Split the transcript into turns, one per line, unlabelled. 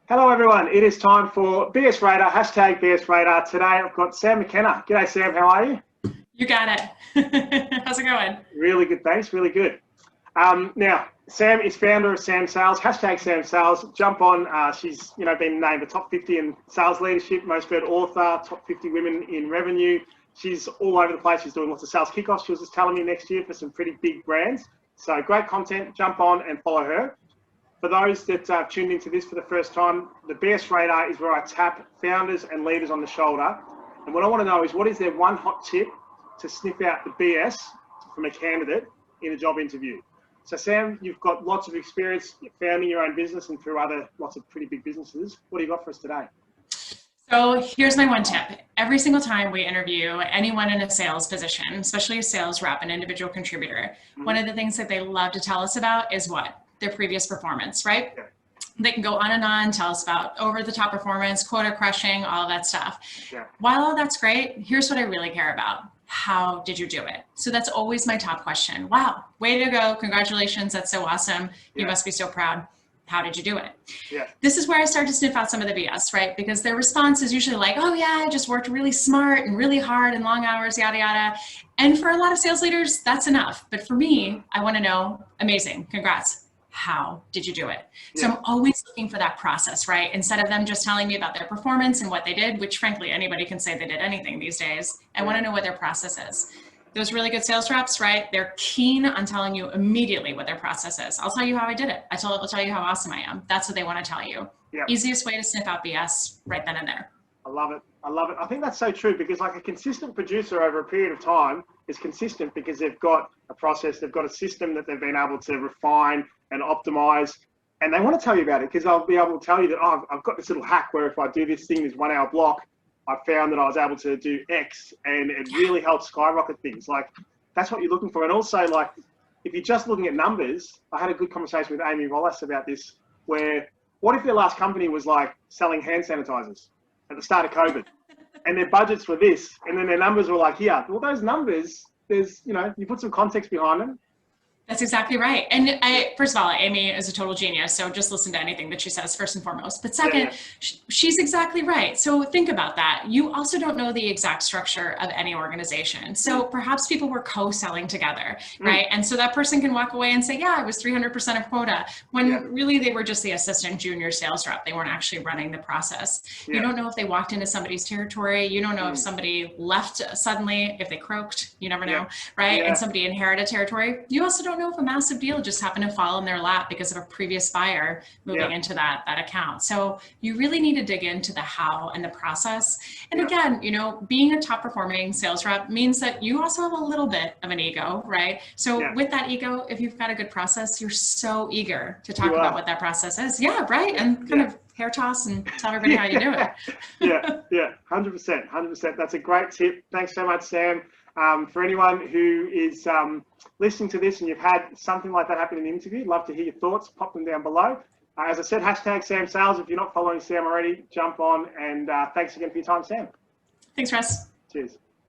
Hello everyone, it is time for BS Radar, hashtag BS Radar. Today I've got Sam McKenna. G'day Sam, how are you?
You got it. How's it going?
Really good, thanks, really good. Now, Sam is founder of Sam Sales, hashtag Sam Sales. Jump on, she's been named the top 50 in sales leadership, most read author, top 50 women in revenue. She's all over the place, she's doing lots of sales kickoffs. She was just telling me next year for some pretty big brands. So great content, jump on and follow her. For those that tuned into this for the first time, the BS Radar is where I tap founders and leaders on the shoulder. And what I want to know is, what is their one hot tip to sniff out the BS from a candidate in a job interview? So Sam, you've got lots of experience founding your own business and through lots of pretty big businesses. What do you got for us today?
So here's my one tip. Every single time we interview anyone in a sales position, especially a sales rep, an individual contributor, one of the things that they love to tell us about is what? Their previous performance, right? Yeah. They can go on and on, tell us about over-the-top performance, quota crushing, all of that stuff. Yeah. While all that's great, here's what I really care about. How did you do it? So that's always my top question. Wow, way to go. Congratulations. That's so awesome. You must be so proud. How did you do it? Yeah. This is where I start to sniff out some of the BS, right? Because their response is usually like, oh yeah, I just worked really smart and really hard and long hours, yada, yada. And for a lot of sales leaders, that's enough. But for me, I want to know, amazing, congrats. How did you do it? Yeah. So I'm always looking for that process, right? Instead of them just telling me about their performance and what they did, which frankly, anybody can say they did anything these days. I want to know what their process is. Those really good sales reps, right? They're keen on telling you immediately what their process is. I'll tell you how I did it. I'll tell you how awesome I am. That's what they want to tell you. Yeah. Easiest way to sniff out BS right then and there.
I love it. I love it. I think that's so true, because like a consistent producer over a period of time is consistent because they've got a process, they've got a system that they've been able to refine and optimize, and they want to tell you about it because they'll be able to tell you that, oh, I've got this little hack where if I do this thing, this 1 hour block, I found that I was able to do X, and it really helps skyrocket things. Like, that's what you're looking for. And also, like, if you're just looking at numbers, I had a good conversation with Amy Wallace about this, where what if their last company was like selling hand sanitizers at the start of COVID and their budgets were this, and then their numbers were like, yeah, well, those numbers, there's, you put some context behind them.
That's exactly right. And first of all, Amy is a total genius. So just listen to anything that she says first and foremost. But second, she's exactly right. So think about that. You also don't know the exact structure of any organization. So perhaps people were co-selling together, right? And so that person can walk away and say, yeah, I was 300% of quota, when really they were just the assistant junior sales rep. They weren't actually running the process. You don't know if they walked into somebody's territory. You don't know if somebody left suddenly, if they croaked, you never know, right? And somebody inherited territory. You also don't know if a massive deal just happened to fall in their lap because of a previous buyer moving into that account. So you really need to dig into the how and the process. And again, being a top performing sales rep means that you also have a little bit of an ego, right? So with that ego, if you've got a good process, you're so eager to talk about what that process is. Yeah, right. And kind of hair toss and tell everybody how you do it.
100%. That's a great tip. Thanks so much, Sam. For anyone who is listening to this and you've had something like that happen in an interview, love to hear your thoughts. Pop them down below. As I said, hashtag Sam Sales. If you're not following Sam already, jump on. And thanks again for your time, Sam.
Thanks, Russ.
Cheers.